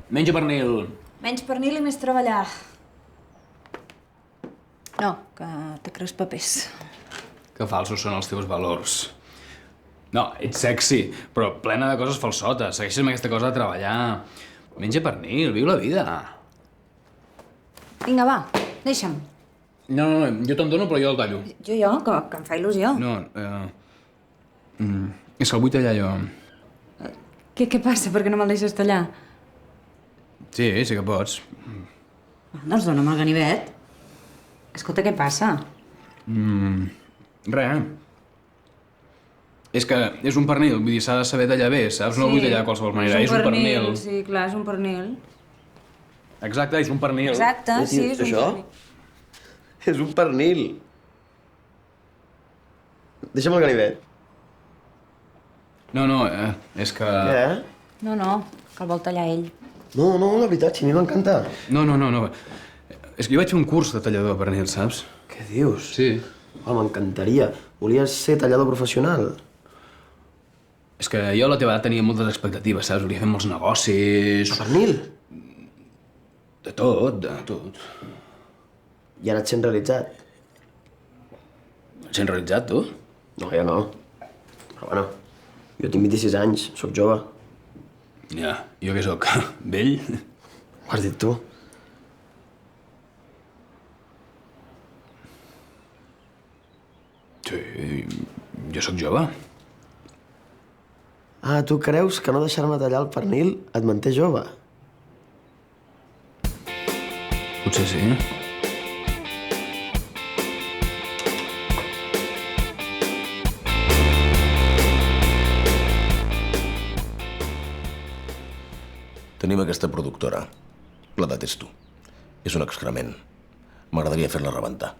Menja pernil. Menys pernil i més treballar. No, que te creus papers. Que falsos són els teus valors. No, ets sexy, però plena de coses falsotes. Segueixes amb aquesta cosa de treballar. Menja pernil, viu la vida. Vinga, va, deixa'm. No, jo te'n dono, però jo el tallo. Jo, que em fa il·lusió. No, és que el vull tallar jo. Què passa? Per què no me'l deixes tallar? Sí que pots. Doncs dona'm el ganivet. Escolta, què passa? Res. És que és un pernil, vull dir, s'ha de saber tallar bé, saps? No el vull tallar de qualsevol manera, és un pernil. Sí, clar, és un pernil. Exacte, és un pernil. Exacte, sí, és un pernil. És un pernil. Deixa'm el ganivet. No, és que... Què? No, que el vol tallar ell. No, la veritat, si a mi m'encanta. No. És que jo vaig fer un curs de tallador de pernil, saps? Què dius? Sí. M'encantaria. Volies ser tallador professional? És que jo a la teva edat tenia moltes expectatives, saps? Volia fer molts negocis... De pernil? De tot. I ara et sents realitzat? Ets realitzat, tu? No, jo no. Però bueno, jo tinc 26 anys, sóc jove. Ja, jo què sóc? Vell? Ho has dit tu. Sí, jo sóc jove. Ah, tu creus que no deixar-me tallar el pernil et manté jove? Potser sí. Tenim aquesta productora. La detesto. És un excrement. M'agradaria fer-la rebentar.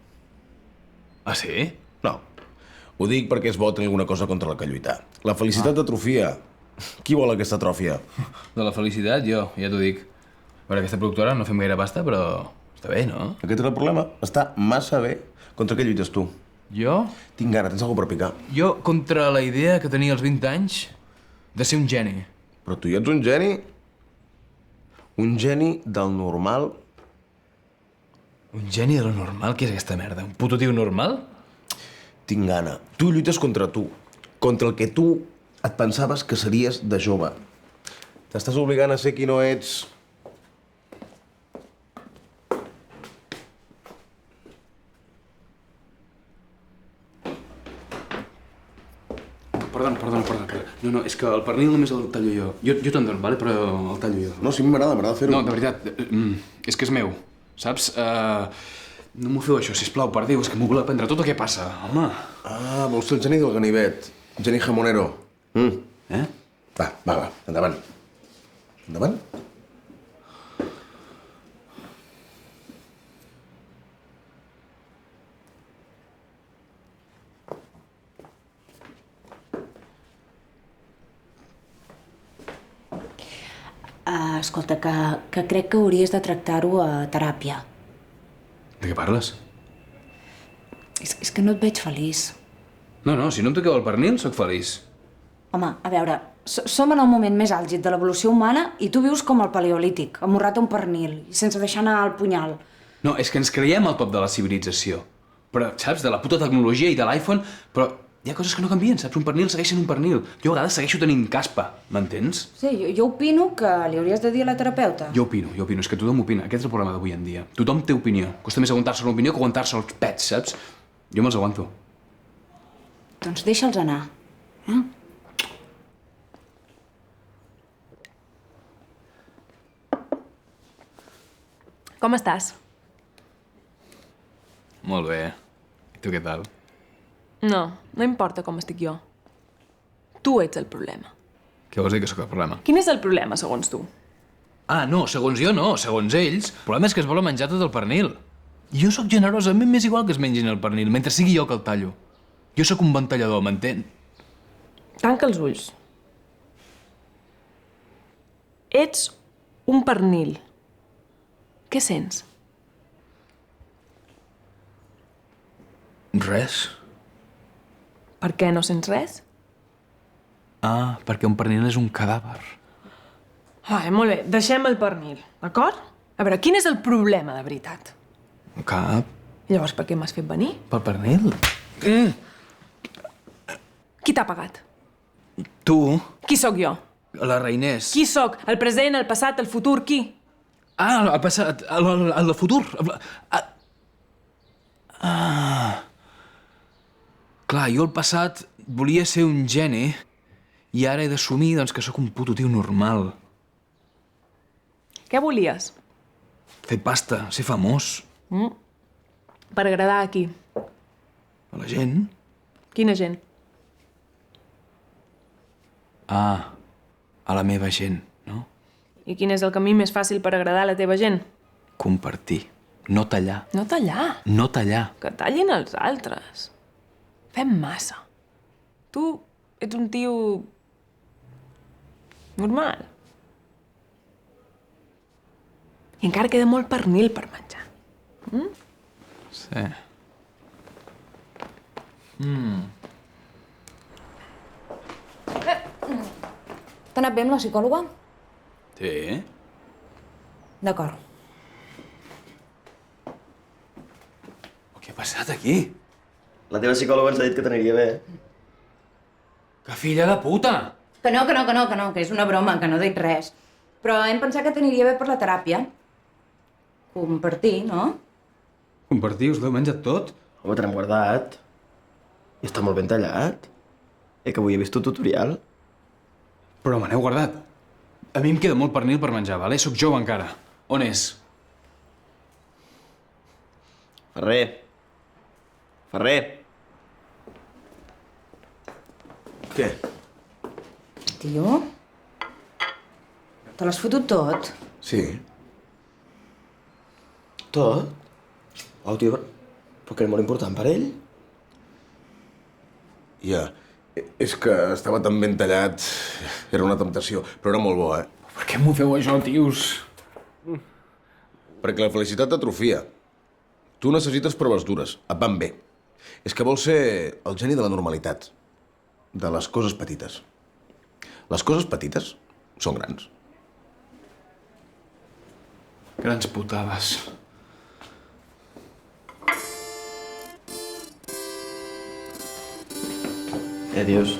Ah, sí? No. Ho dic perquè és bo tenir alguna cosa contra la que lluitar. La felicitat atrofia. Qui vol aquesta atròfia? De la felicitat, jo, ja t'ho dic. Per aquesta productora no fem gaire pasta, però està bé, no? Aquest és el problema. Està massa bé. Contra què lluites tu? Jo? Tinc gana, tens alguna per picar. Jo contra la idea que tenia als 20 anys de ser un geni. Però tu ja ets un geni? Un geni del normal? Un geni de lo normal? Què és aquesta merda? Un puto tio normal? Tinc gana. Tu lluites contra tu. Contra el que tu et pensaves que series de jove. T'estàs obligant a ser qui no ets. Perdona. No, és que el pernil només el tallo jo. Jo te'n dono, vale? Però el tallo jo. No, sí, m'agrada fer-ho. No, de veritat, és que és meu, saps? No m'ho feu això, sisplau, per Déu, és que m'ho vol aprendre tot el que passa, home. Ah, vols ser el geni del ganivet. Geni jamonero. Eh? Va, endavant. Endavant. Escolta, que crec que hauries de tractar-ho a teràpia. De què parles? És que no et veig feliç. No, si no em toqueu el pernil, sóc feliç. Home, a veure, som en el moment més àlgid de l'evolució humana i tu vius com el paleolític, amorrat a un pernil, sense deixar anar el punyal. No, és que ens creiem al top de la civilització. Però, saps, de la puta tecnologia i de l'iPhone, però hi ha coses que no canvien, saps? Un pernil segueix sent un pernil. Jo a vegades segueixo tenint caspa, m'entens? Sí, jo opino que li hauries de dir a la terapeuta. Jo opino, és que tothom opina. Aquest és el problema d'avui en dia. Tothom té opinió. Costa més aguantar-se una opinió que aguantar-se els pets, saps? Jo me'ls aguanto. Doncs deixa'ls anar. Com estàs? Molt bé. I tu què tal? No importa com estic jo. Tu ets el problema. Què vols dir que sóc el problema? Quin és el problema, segons tu? Ah, no, segons jo no, segons ells. El problema és que es volen menjar tot el pernil. Jo sóc generosa, a mi m'és igual que es mengin el pernil, mentre sigui jo que el tallo. Jo sóc un bon tallador, m'entén? Tanca els ulls. Ets un pernil. Què sents? Res. Per què no sents res? Ah, perquè un pernil és un cadàver. Ai, molt bé, deixem el pernil, d'acord? A veure, quin és el problema de veritat? Cap. Llavors, per què m'has fet venir? Pel pernil? Qui t'ha pagat? Tu, Qui sóc jo? la Reinés. Qui sóc? El present, el passat, el futur, qui? Ah, el passat, el futur. Clar, jo al passat volia ser un geni i ara he d'assumir doncs, que sóc un puto tio normal. Què volies? Fer pasta, ser famós. Per agradar a qui? A la gent. Quina gent? Ah, a la meva gent, no? I quin és el camí més fàcil per agradar a la teva gent? Compartir. No tallar. No tallar. No tallar. Que tallin els altres. Fem massa. Tu ets un tio... normal. I encara queda molt pernil per menjar. Sí. T'ha anat bé amb la psicòloga? Sí? D'acord. Què ha passat aquí? La teva psicòloga ens ha dit que t'aniria bé. Que filla de puta! Que no, que és una broma, que no dic res. Però hem pensat que t'aniria bé per la teràpia. Compartir, no? Compartir, us l'heu menjat tot? Home, te l'hem guardat. I està molt ben tallat. Que avui he vist un tutorial. Però me n'heu guardat. A mi em queda molt pernil per menjar, vale? Soc jove encara. On és? Ferrer. Ferrer. Què? Tio? Te l'has fotut tot? Sí. Tot? Oh, tio, però que era molt important per ell. Ja. És que estava tan ben tallat. Era una temptació, però era molt bo, eh? Per què m'ho feu això, tios? Perquè la felicitat t'atrofia. Tu necessites proves dures. Et van bé. És que vols ser el geni de la normalitat. De les coses petites. Les coses petites són grans. Grans putades. Adiós.